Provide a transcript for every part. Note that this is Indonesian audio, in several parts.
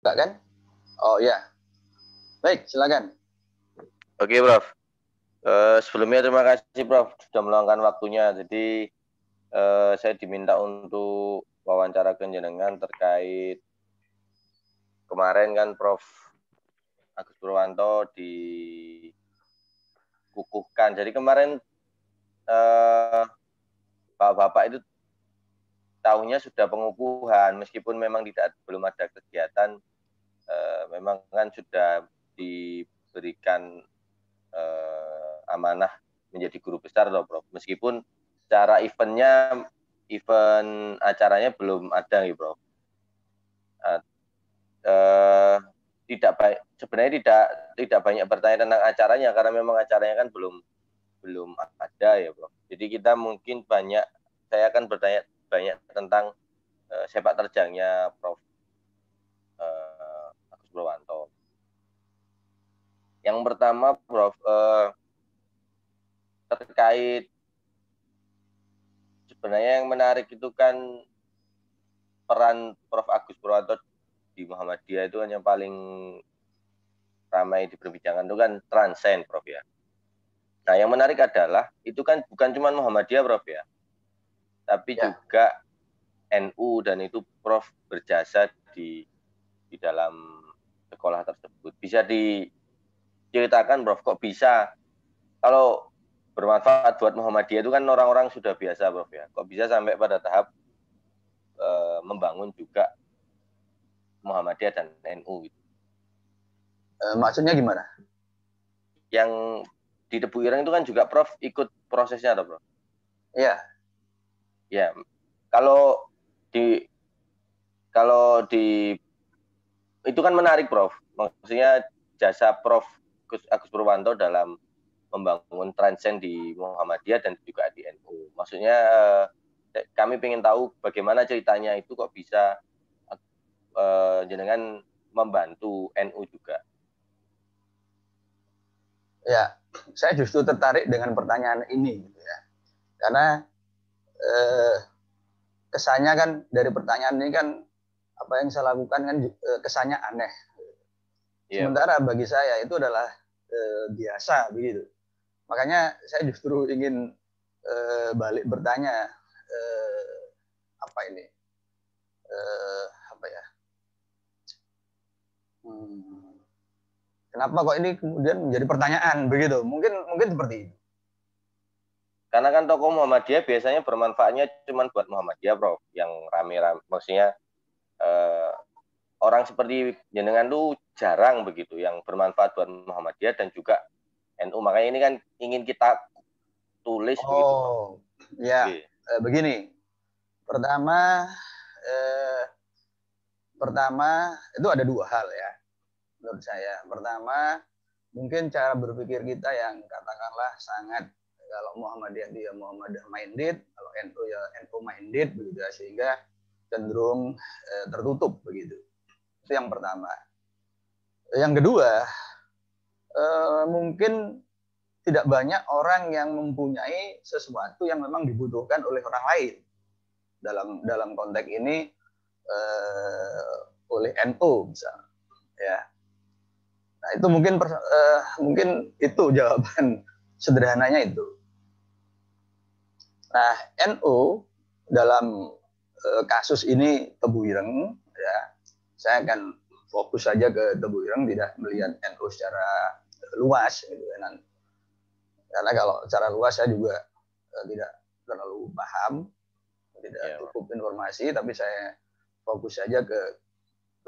Enggak kan? Oh ya. Baik, silakan. Oke, Prof. Sebelumnya terima kasih, Prof, sudah meluangkan waktunya. Jadi saya diminta untuk wawancara jenengan terkait kemarin kan Prof Agus Purwanto dikukuhkan. Jadi kemarin Bapak-bapak itu tahunya sudah pengukuhan, meskipun memang belum ada kegiatan, memang kan sudah diberikan amanah menjadi guru besar loh, Prof. Meskipun secara event acaranya belum ada nih, Prof. Tidak baik, sebenarnya tidak banyak bertanya tentang acaranya karena memang acaranya kan belum ada ya, Prof. Jadi saya akan bertanya banyak tentang sepak terjangnya Prof Agus Purwanto. Yang pertama, Prof, terkait sebenarnya yang menarik itu kan peran Prof Agus Purwanto di Muhammadiyah itu hanya paling ramai diperbincangkan itu kan transend, Prof ya. Nah, yang menarik adalah itu kan bukan cuma Muhammadiyah, Prof ya, tapi juga NU, dan itu Prof berjasa di dalam sekolah tersebut. Bisa diceritakan, Prof, kok bisa kalau bermanfaat buat Muhammadiyah itu kan orang-orang sudah biasa, Prof ya. Kok bisa sampai pada tahap membangun juga Muhammadiyah dan NU gitu. Maksudnya gimana? Yang di Tebu Ireng itu kan juga Prof ikut prosesnya atau, Prof? Iya. Ya. Kalau di itu kan menarik, Prof. Maksudnya jasa Prof Agus Purwanto dalam membangun transend di Muhammadiyah dan juga di NU. Maksudnya kami ingin tahu bagaimana ceritanya itu kok bisa jenengan membantu NU juga. Ya, saya justru tertarik dengan pertanyaan ini, gitu ya. Karena kesannya kan dari pertanyaan ini kan apa yang saya lakukan kan kesannya aneh. Sementara bagi saya itu adalah biasa begitu. Makanya saya justru ingin balik bertanya apa ini? Apa ya? Kenapa kok ini kemudian menjadi pertanyaan begitu? Mungkin seperti itu. Karena kan tokoh Muhammadiyah biasanya bermanfaatnya cuma buat Muhammadiyah, Prof. Yang rame-rame, maksudnya orang seperti jenengan tuh jarang begitu yang bermanfaat buat Muhammadiyah dan juga NU. Makanya ini kan ingin kita tulis begitu, Prof. Ya, begini. Pertama itu ada dua hal ya menurut saya. Pertama, mungkin cara berpikir kita yang katakanlah sangat, kalau Muhammadiyah dia Muhammadiyah minded, kalau NU ya NU minded begitu ya, sehingga cenderung tertutup begitu. Itu yang pertama. Yang kedua, mungkin tidak banyak orang yang mempunyai sesuatu yang memang dibutuhkan oleh orang lain. Dalam konteks ini oleh NU misalnya. Ya. Nah, itu mungkin itu jawaban sederhananya itu. Nah, NU dalam kasus ini Tebu Ireng, ya, saya akan fokus saja ke Tebu Ireng, tidak melihat NU secara luas, gitu kan. Karena kalau secara luas saya juga tidak terlalu paham, tidak cukup informasi, tapi saya fokus saja ke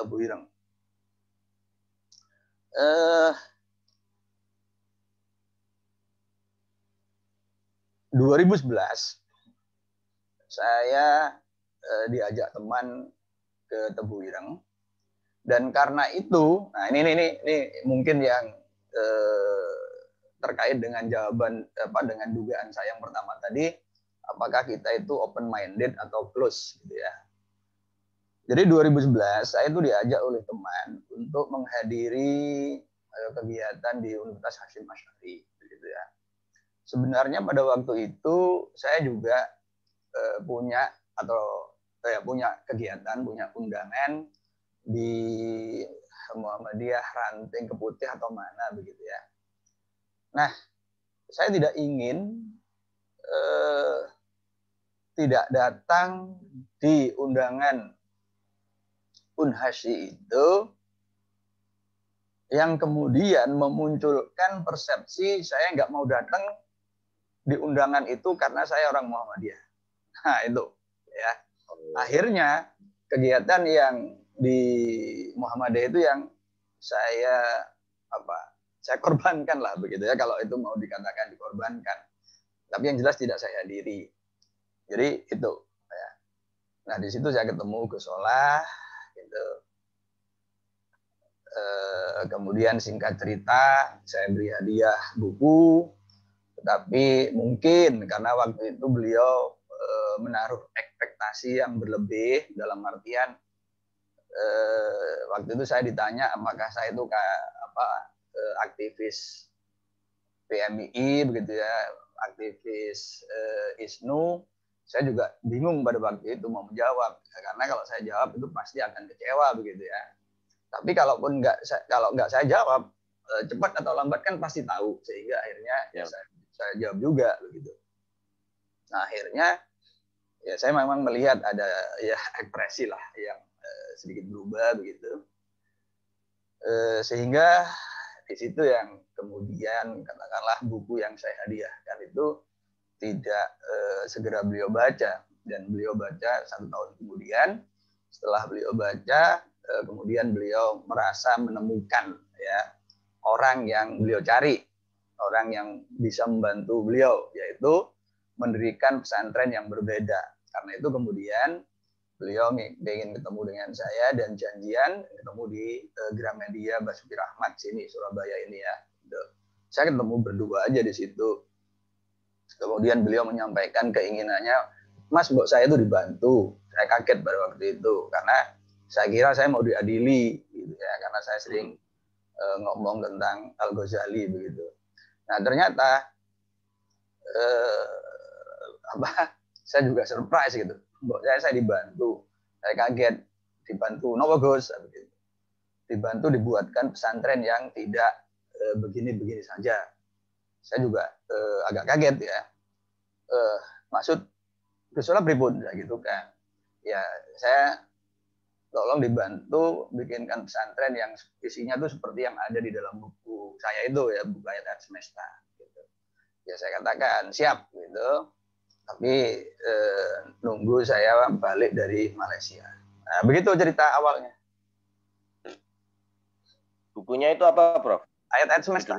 Tebu Ireng. 2011 saya diajak teman ke Tebu Ireng, dan karena itu, nah ini mungkin yang terkait dengan jawaban dengan dugaan saya yang pertama tadi, apakah kita itu open minded atau close gitu ya. Jadi 2011 saya itu diajak oleh teman untuk menghadiri kegiatan di Universitas Hasyim Asy'ari gitu ya. Sebenarnya pada waktu itu saya juga punya kegiatan, punya undangan di Muhammadiyah ranting ke putih atau mana begitu ya. Nah, saya tidak ingin tidak datang di undangan Unhasyi itu yang kemudian memunculkan persepsi saya nggak mau datang di undangan itu karena saya orang Muhammadiyah. Nah itu ya. Akhirnya kegiatan yang di Muhammadiyah itu yang saya saya korbankan lah begitu ya, kalau itu mau dikatakan dikorbankan. Tapi yang jelas tidak saya hadiri. Jadi itu ya. Nah di situ saya ketemu Gus Solah gitu. Kemudian singkat cerita saya beri hadiah buku, tetapi mungkin karena waktu itu beliau menaruh ekspektasi yang berlebih, dalam artian waktu itu saya ditanya apakah saya itu aktivis PMII begitu ya, aktivis ISNU. Saya juga bingung pada waktu itu mau menjawab, karena kalau saya jawab itu pasti akan kecewa begitu ya. Tapi kalau nggak saya jawab, cepat atau lambat kan pasti tahu, sehingga akhirnya ya saya jawab juga begitu. Nah akhirnya ya saya memang melihat ada ya ekspresi lah yang sedikit berubah begitu, sehingga di situ yang kemudian katakanlah buku yang saya hadiahkan itu tidak segera beliau baca, dan beliau baca 1 tahun kemudian. Setelah beliau baca, kemudian beliau merasa menemukan ya orang yang beliau cari, orang yang bisa membantu beliau, yaitu mendirikan pesantren yang berbeda. Karena itu kemudian beliau ingin ketemu dengan saya dan janjian ketemu di Gramedia Basuki Rahmat sini Surabaya ini ya. Saya ketemu berdua aja di situ. Kemudian beliau menyampaikan keinginannya, Mas, mbok saya itu dibantu. Saya kaget pada waktu itu karena saya kira saya mau diadili gitu ya, karena saya sering ngomong tentang Al-Ghazali begitu. Nah ternyata saya juga surprise gitu. Mbok saya dibantu. Saya kaget, dibantu nopo Gus begitu. Dibantu dibuatkan pesantren yang tidak begini-begini saja. Saya juga agak kaget ya. Maksud Gus Solah pripun gitu kan. Ya saya tolong dibantu bikinkan pesantren yang isinya tuh seperti yang ada di dalam buku saya itu ya, buku Ayat Semesta gitu. Ya saya katakan siap gitu. Tapi nunggu saya balik dari Malaysia. Nah, begitu cerita awalnya. Bukunya itu apa, Prof? Ayat-ayat semesta.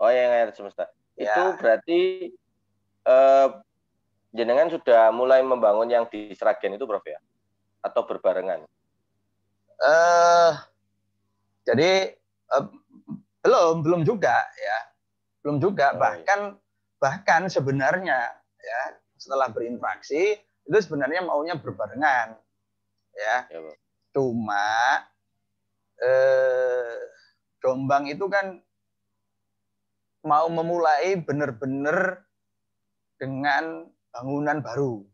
Oh, yang Ayat Semesta. Ya. Itu berarti jenengan sudah mulai membangun yang di Sragen itu, Prof ya? Atau berbarengan? Jadi belum juga ya. Belum juga. Bahkan sebenarnya ya, setelah berinteraksi itu sebenarnya maunya berbarengan ya. Cuma Jombang itu kan mau memulai benar-benar dengan bangunan baru.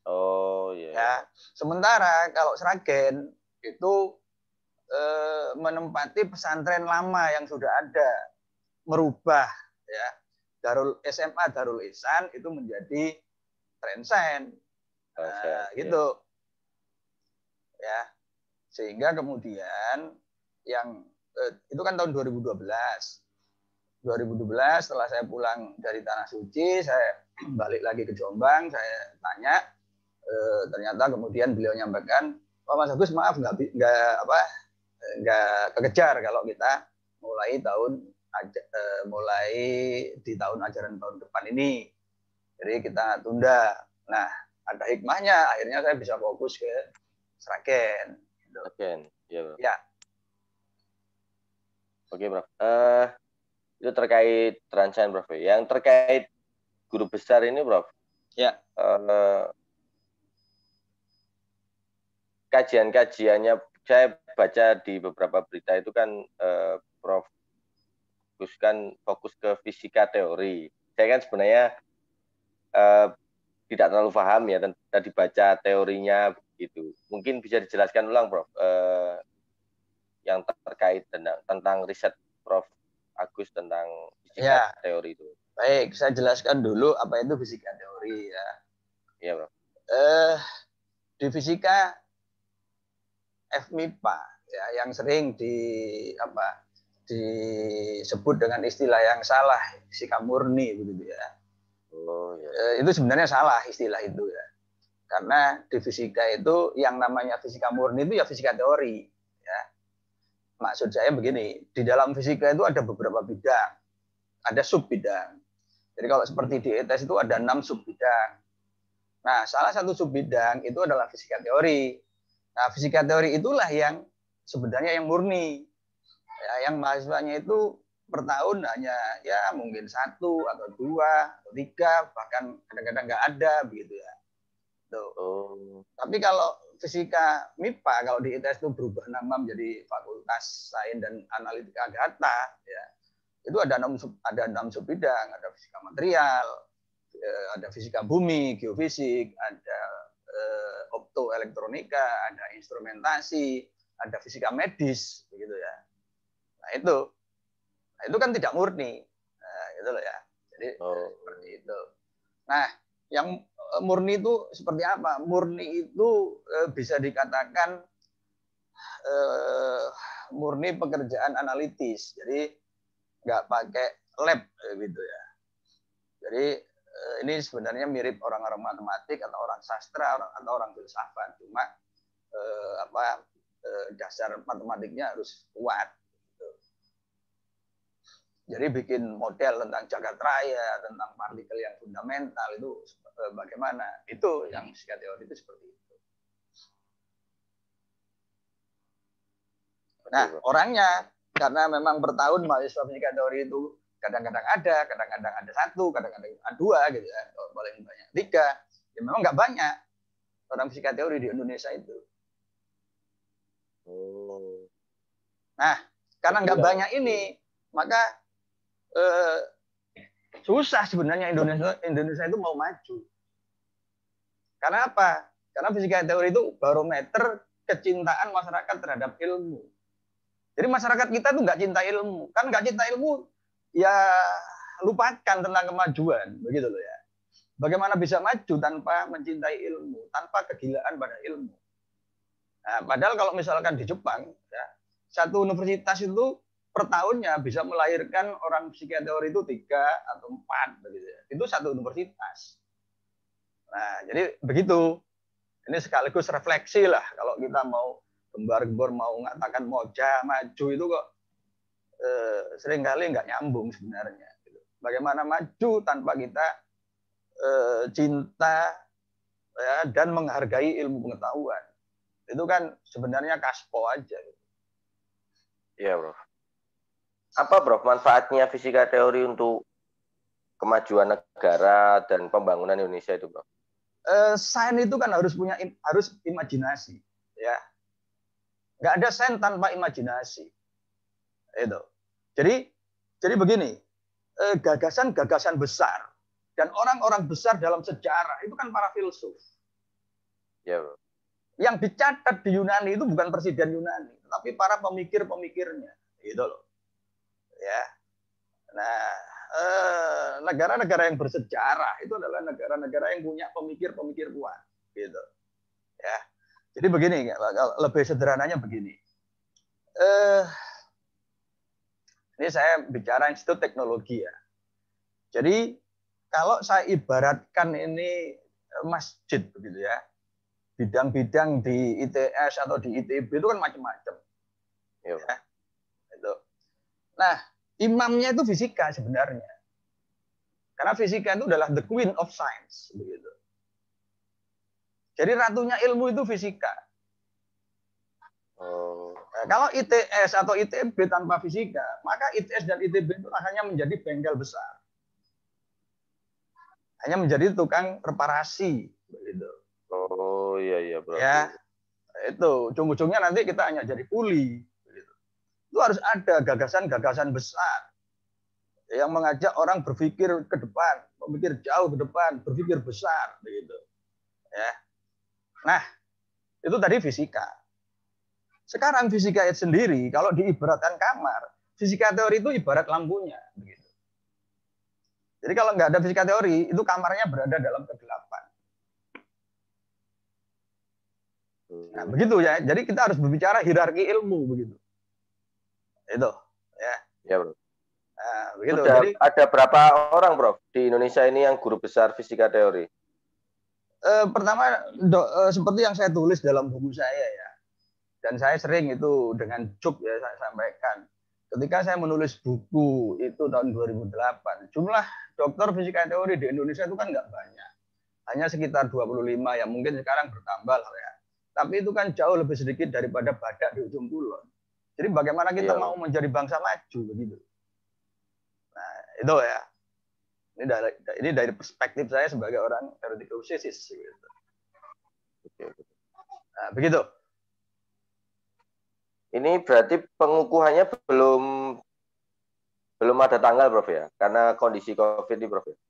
Oh iya. Ya. Sementara kalau Sragen itu menempati pesantren lama yang sudah ada, merubah ya SMA Darul Ihsan itu menjadi Trensen. Gitu. Ya. Sehingga kemudian yang itu kan tahun 2012 setelah saya pulang dari Tanah Suci, saya balik lagi ke Jombang, saya tanya, ternyata kemudian beliau nyampaikan, Pak Mas Agus maaf nggak kekejar kalau kita mulai di tahun ajaran tahun depan ini, jadi kita tunda. Nah ada hikmahnya, akhirnya saya bisa fokus ke Sragen. Sragen, ya. Ya. Oke, Prof. Itu terkait Transen, Prof. Yang terkait guru besar ini, Prof. Ya. Kajian-kajiannya saya baca di beberapa berita itu kan Prof Gus kan fokus ke fisika teori. Saya kan sebenarnya tidak terlalu paham ya, dan dibaca teorinya begitu. Mungkin bisa dijelaskan ulang, Prof, yang terkait tentang riset Prof. Agus tentang fisika Ya, teori itu. baik, saya jelaskan dulu apa itu fisika teori ya. Iya, Bro. Di fisika FMIPA ya, yang sering disebut dengan istilah yang salah, fisika murni begitu ya. Oh, ya. Itu sebenarnya salah istilah itu ya. Karena di fisika itu yang namanya fisika murni itu ya fisika teori ya. Maksud saya begini, di dalam fisika itu ada beberapa bidang, ada sub bidang. Jadi kalau seperti di ITS itu ada 6 sub bidang. Nah, salah satu sub bidang itu adalah fisika teori. Nah, fisika teori itulah yang sebenarnya yang murni. Ya, yang mahasiswanya itu per tahun hanya ya mungkin 1 atau 2 atau 3, bahkan kadang-kadang nggak ada begitu ya. Tuh. Oh. Tapi kalau fisika MIPA, kalau di ITS itu berubah nama menjadi Fakultas Sains dan Analitika Data, ya, itu ada 6 sub bidang, ada fisika material, ada fisika bumi, geofisik, ada optoelektronika, ada instrumentasi, ada fisika medis, begitu ya. Nah itu kan tidak murni, nah, gitu loh ya. Jadi seperti itu. Nah, yang murni itu seperti apa? Murni itu bisa dikatakan murni pekerjaan analitis. Jadi nggak pakai lab gitu ya. Jadi ini sebenarnya mirip orang-orang matematik atau orang sastra atau orang filsafat, cuma dasar matematiknya harus kuat. Gitu. Jadi bikin model tentang jagat raya, tentang partikel yang fundamental itu bagaimana? Itu yang fisika teori itu seperti itu. Nah, orangnya karena memang per tahun mahasiswa fisika teori itu kadang-kadang ada 1, kadang-kadang 2 gitu ya, paling banyak 3. Ya memang nggak banyak orang fisika teori di Indonesia itu. Nah, karena nggak banyak ini, maka susah sebenarnya Indonesia itu mau maju. Karena apa? Karena fisika teori itu barometer kecintaan masyarakat terhadap ilmu. Jadi masyarakat kita tuh nggak cinta ilmu. Kan nggak cinta ilmu, ya lupakan tentang kemajuan. Begitu loh ya. Bagaimana bisa maju tanpa mencintai ilmu, tanpa kegilaan pada ilmu. Nah, padahal kalau misalkan di Jepang, ya, satu universitas itu per tahunnya bisa melahirkan orang fisika teori itu 3 atau 4. Begitu ya. Itu satu universitas. Nah, jadi begitu. Ini sekaligus refleksi lah kalau kita mau gembar-gembor mau mengatakan moja maju itu kok seringkali nggak nyambung sebenarnya. Bagaimana maju tanpa kita cinta ya, dan menghargai ilmu pengetahuan. Itu kan sebenarnya kaspo aja. Iya, Bro. Apa, Bro, manfaatnya fisika teori untuk kemajuan negara dan pembangunan Indonesia itu, Bro? Sains itu kan harus imajinasi, ya. Nggak ada sains tanpa imajinasi. Itu. Jadi begini, gagasan-gagasan besar dan orang-orang besar dalam sejarah itu kan para filsuf. Ya, Bro. Yang dicatat di Yunani itu bukan presiden Yunani, tapi para pemikir-pemikirnya, gitu loh. Ya. Nah, negara-negara yang bersejarah itu adalah negara-negara yang punya pemikir-pemikir kuat, gitu. Ya. Jadi begini, lebih sederhananya begini. Ini saya bicara Institut Teknologi ya. Jadi kalau saya ibaratkan ini masjid begitu ya, bidang-bidang di ITS atau di ITB itu kan macam-macam. Ya. Itu. Nah, imamnya itu fisika sebenarnya. Karena fisika itu adalah the queen of science begitu. Jadi ratunya ilmu itu fisika. Nah, kalau ITS atau ITB tanpa fisika, maka ITS dan ITB itu hanya menjadi bengkel besar. Hanya menjadi tukang reparasi begitu. Oh iya Bro. Ya, itu ujung-ujungnya nanti kita hanya jadi kuli. Begitu. Itu harus ada gagasan-gagasan besar yang mengajak orang berpikir ke depan, berpikir jauh ke depan, berpikir besar, begitu. Ya. Nah, itu tadi fisika. Sekarang fisika sendiri, kalau diibaratkan kamar, fisika teori itu ibarat lampunya. Begitu. Jadi kalau nggak ada fisika teori, itu kamarnya berada dalam kegelapan. Nah, begitu ya. Jadi kita harus berbicara hierarki ilmu begitu. Itu, ya. Ya, Bro. Nah, begitu. Sudah Jadi ada berapa orang, Prof, di Indonesia ini yang guru besar fisika teori? Pertama, seperti yang saya tulis dalam buku saya ya, dan saya sering itu dengan joke ya saya sampaikan. Ketika saya menulis buku itu tahun 2008, jumlah dokter fisika teori di Indonesia itu kan nggak banyak, hanya sekitar 25 ya, mungkin sekarang bertambah lah ya. Tapi itu kan jauh lebih sedikit daripada badak di ujung kulon. Jadi bagaimana kita mau menjadi bangsa maju begitu? Nah itu ya. Ini dari perspektif saya sebagai orang theoretical physicist. Gitu. Nah, begitu. Ini berarti pengukuhannya belum ada tanggal, Prof ya, karena kondisi COVID ini, Prof ya.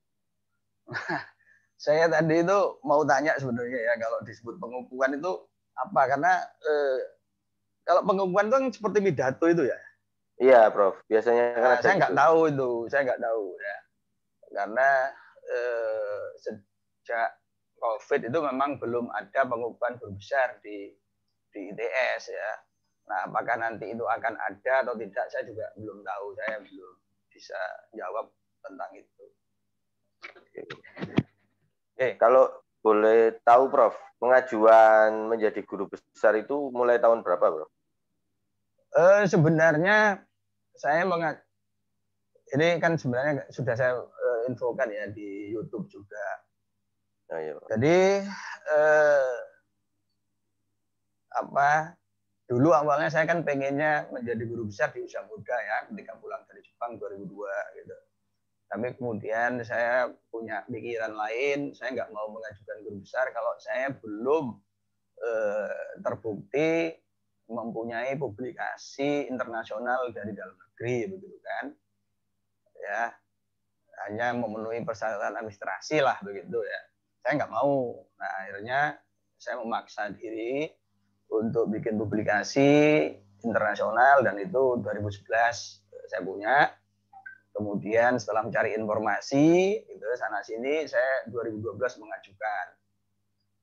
Saya tadi itu mau tanya sebenarnya ya, kalau disebut pengukuhan itu apa? Karena kalau pengukuhan itu seperti pidato itu ya. Iya, Prof. Biasanya kan ada Saya nggak gitu. tahu itu, saya nggak tahu ya. Karena sejak COVID itu memang belum ada pengukuhan guru besar di ITS ya. Nah, apakah nanti itu akan ada atau tidak, saya juga belum tahu. Saya belum bisa jawab tentang itu. Kalau boleh tahu, Prof, pengajuan menjadi guru besar itu mulai tahun berapa, Prof? Sebenarnya saya ini kan sebenarnya sudah saya infokan ya di YouTube juga. Oh, iya, jadi dulu awalnya saya kan pengennya menjadi guru besar di usia muda ya, ketika pulang dari Jepang 2002 gitu. Tapi kemudian saya punya pikiran lain, saya nggak mau mengajukan guru besar kalau saya belum terbukti mempunyai publikasi internasional dari dalam negeri begitu kan. Ya, hanya memenuhi persyaratan administrasi lah begitu ya. Saya nggak mau. Nah, akhirnya saya memaksa diri untuk bikin publikasi internasional, dan itu 2011 saya punya. Kemudian setelah mencari informasi itu sana sini, saya 2012 mengajukan.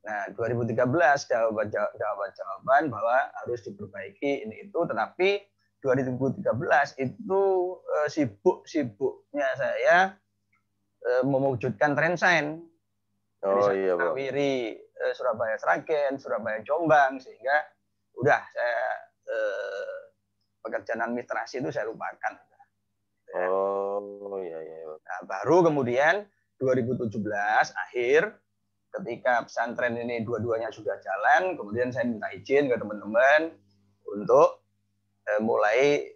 Nah, 2013 jawaban bahwa harus diperbaiki ini itu, tetapi 2013 itu sibuk-sibuknya saya mewujudkan Trendsign. Jadi Oh saya iya, Bro. nawiri Surabaya Sragen, Surabaya Jombang, sehingga udah saya pekerjaan administrasi itu saya lupakan. Oh iya. Nah, baru kemudian 2017 akhir, ketika pesantren ini dua-duanya sudah jalan, kemudian saya minta izin ke teman-teman untuk mulai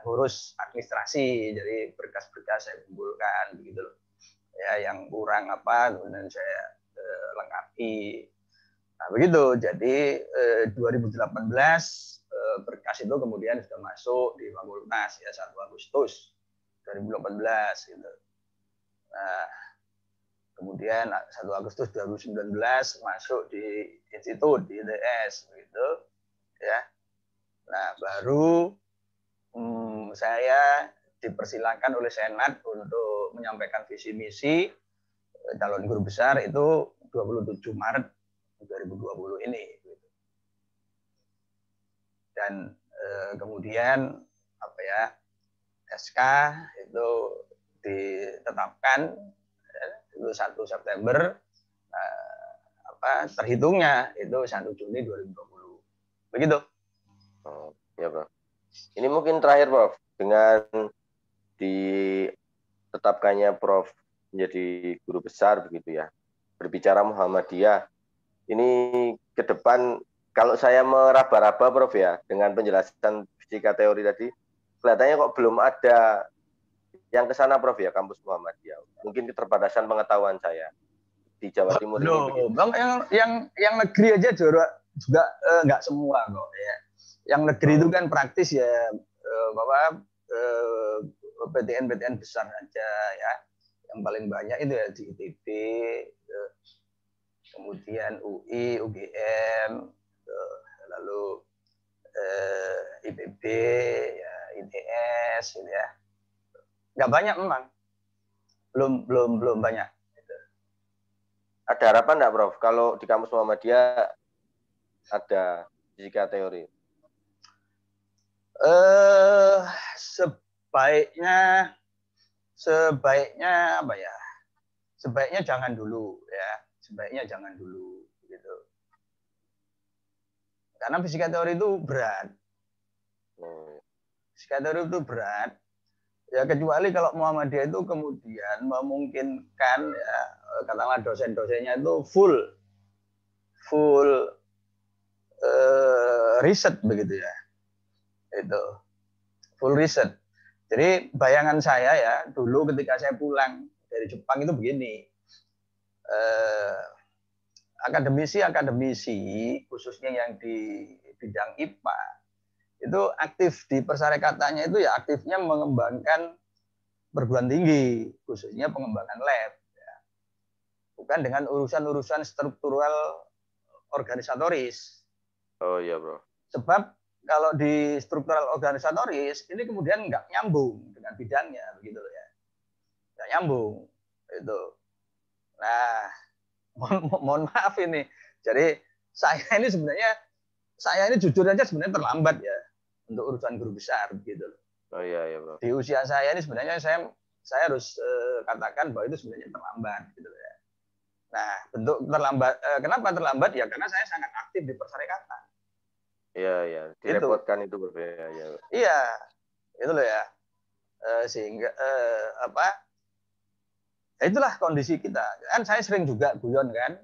ngurus administrasi. Jadi berkas-berkas saya kumpulkan begitu loh. Ya, yang kurang apa kemudian saya lengkapi. Nah, begitu. Jadi 2018 berkas itu kemudian sudah masuk di Fakultas ya 1 Agustus 2018 gitu. Nah, kemudian 1 Agustus 2019 masuk di institut di ITS gitu ya. Nah, baru saya dipersilakan oleh Senat untuk menyampaikan visi misi calon guru besar itu 27 Maret 2020 ini. Dan kemudian SK itu ditetapkan itu 1 September, terhitungnya itu 1 Juni 2020. Begitu. Oh, ya, Bro. Ini mungkin terakhir, Prof, dengan ditetapkannya Prof menjadi guru besar begitu ya. Berbicara Muhammadiyah, ini ke depan kalau saya meraba-raba, Prof ya, dengan penjelasan fisika teori tadi, kelihatannya kok belum ada yang ke sana, Prof ya, kampus Muhammadiyah. Mungkin keterbatasan pengetahuan saya di Jawa Timur ini begitu. Yang negeri aja juga nggak semua kok ya. Yang negeri itu kan praktis ya, PTN besar aja ya. Yang paling banyak itu ya di ITB, kemudian UI, UGM, lalu IPB, ya, ITS, gitu ya. Nggak banyak memang, belum banyak. Ada harapan nggak, Prof? Kalau di kampus Muhammadiyah ada fisika teori? Sebaiknya apa ya? Sebaiknya jangan dulu ya. Sebaiknya jangan dulu gitu. Karena fisika teori itu berat. Fisika teori itu berat. Ya kecuali kalau Muhammadiyah itu kemudian memungkinkan ya, katakanlah dosen-dosennya itu full riset begitu ya. Itu full riset. Jadi bayangan saya ya dulu ketika saya pulang dari Jepang itu begini, akademisi khususnya yang di bidang IPA itu aktif di persyarikatannya itu ya aktifnya mengembangkan perguruan tinggi khususnya pengembangan lab ya. Bukan dengan urusan-urusan struktural organisatoris. Oh iya, Bro. Sebab kalau di struktural organisatoris ini kemudian nggak nyambung dengan bidangnya begitu ya, nggak nyambung itu. Nah, mohon maaf ini, jadi saya ini jujur aja sebenarnya terlambat ya untuk urusan guru besar gitu. Oh iya, Bro. Di usia saya ini sebenarnya saya harus katakan bahwa itu sebenarnya terlambat gitu ya. Nah, bentuk terlambat, kenapa terlambat ya karena saya sangat aktif di persyarikatan. Iya, direpotkan itu berbeda ya. Iya, itu loh ya. Sehingga itulah kondisi kita. Kan saya sering juga guyon kan,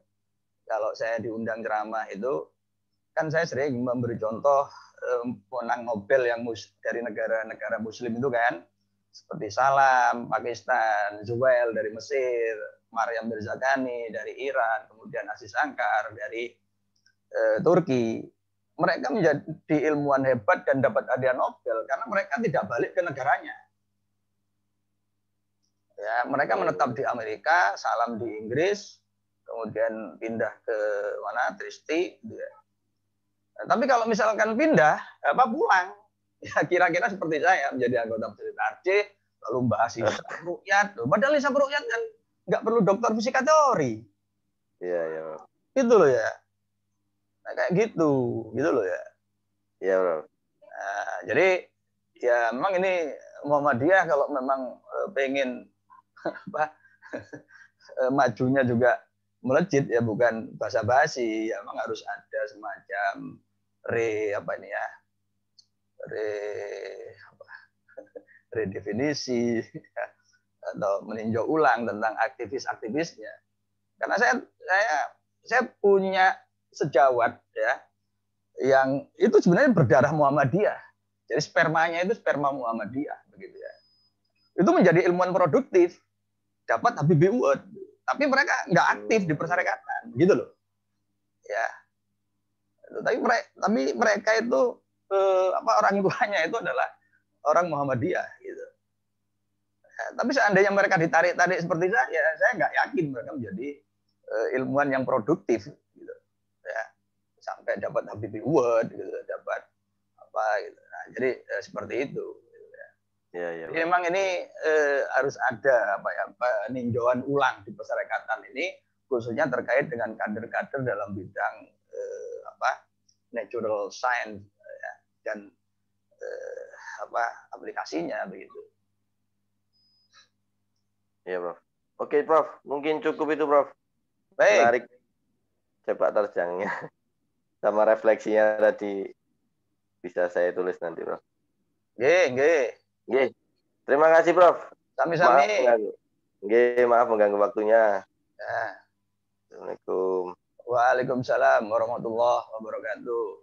kalau saya diundang ceramah itu, kan saya sering memberi contoh pemenang Nobel yang dari negara-negara Muslim itu kan, seperti Salam, Pakistan, Zubail dari Mesir, Maryam Mirzaghani dari Iran, kemudian Aziz Ankar dari Turki. Mereka menjadi ilmuwan hebat dan dapat hadiah Nobel karena mereka tidak balik ke negaranya. Ya, mereka menetap di Amerika, Salam di Inggris, kemudian pindah ke mana? Tristi. Ya. Nah, tapi kalau misalkan pindah, pulang, ya kira-kira seperti saya menjadi anggota Majelis Tarjih, lalu bahas hisab ruqyat. Padahal hisab ruqyat kan nggak perlu dokter fisika teori. Iya. Itu loh ya. Nah, kayak gitu loh ya. Iya, Bro. Nah, jadi ya memang ini Muhammadiyah kalau memang pengen majunya juga melejit ya bukan basa-basi, ya memang harus ada semacam redefinisi ya, atau meninjau ulang tentang aktivis-aktivisnya. Karena saya punya sejawat ya yang itu sebenarnya berdarah Muhammadiyah. Jadi spermanya itu sperma Muhammadiyah begitu ya. Itu menjadi ilmuwan produktif, dapat Habibie Award, tapi mereka nggak aktif di persyarikatan, gitu loh. Ya. Tapi mereka itu orang tuanya itu adalah orang Muhammadiyah, gitu. Ya, tapi seandainya mereka ditarik-tarik seperti saya nggak yakin mereka menjadi ilmuwan yang produktif, gitu. Ya, sampai dapat Habibie Award, gitu, dapat apa, gitu. Nah, jadi seperti itu. Ya. Jadi memang ini harus ada peninjauan ulang di persyarikatan ini, khususnya terkait dengan kader-kader dalam bidang natural science ya, dan aplikasinya begitu. Iya, Prof. Oke, Prof. Mungkin cukup itu, Prof. Baik. Menarik sepak terjangnya sama refleksinya tadi bisa saya tulis nanti, Prof. Nggih. Terima kasih, Prof. Sami-sami. Maaf mengganggu waktunya. Ya. Assalamualaikum. Waalaikumsalam warahmatullahi wabarakatuh.